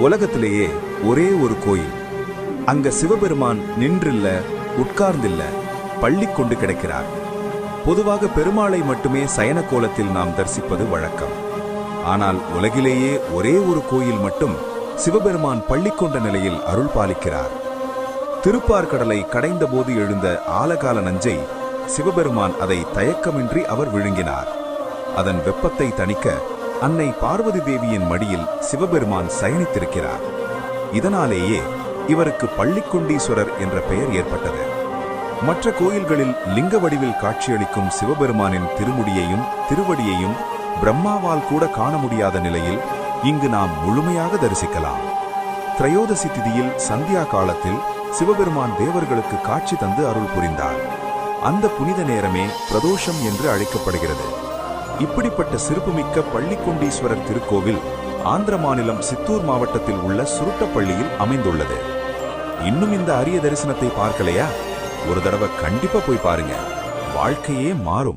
உலகத்திலேயே ஒரே ஒரு கோயில். அங்க சிவபெருமான் நின்றில்ல, உட்கார்ந்தில்ல, பள்ளி கொண்டு கிடக்கிறார். பொதுவாக பெருமாளை மட்டுமே சயன கோலத்தில் நாம் தரிசிப்பது வழக்கம். ஆனால் உலகிலேயே ஒரே ஒரு கோயில் மட்டும் சிவபெருமான் பள்ளி கொண்ட நிலையில் அருள் பாலிக்கிறார். திருப்பார்கடலை கடைந்த போது எழுந்த ஆலகால நஞ்சை சிவபெருமான் அதை தயக்கமின்றி அவர் விழுங்கினார். அதன் வெப்பத்தை தணிக்க அன்னை பார்வதி தேவியின் மடியில் சிவபெருமான் சயனித்திருக்கிறார். இதனாலேயே இவருக்கு பள்ளிக்கொண்டீஸ்வரர் என்ற பெயர் ஏற்பட்டது. மற்ற கோயில்களில் லிங்க வடிவில் காட்சியளிக்கும் சிவபெருமானின் திருமுடியையும் திருவடியையும் பிரம்மாவால் கூட காண முடியாத நிலையில் இங்கு நாம் முழுமையாக தரிசிக்கலாம். திரையோதசி திதியில் சந்தியா காலத்தில் சிவபெருமான் தேவர்களுக்கு காட்சி தந்து அருள் புரிந்தார். அந்த புனித நேரமே பிரதோஷம் என்று அழைக்கப்படுகிறது. இப்படிப்பட்ட சிறப்புமிக்க பள்ளிக்கொண்டீஸ்வரர் திருக்கோவில் ஆந்திர மாநிலம் சித்தூர் மாவட்டத்தில் உள்ள சுருட்டப்பள்ளியில் அமைந்துள்ளது. இன்னும் இந்த அரிய தரிசனத்தை பார்க்கலையா? ஒரு தடவை கண்டிப்பா போய் பாருங்க, வாழ்க்கையே மாறும்.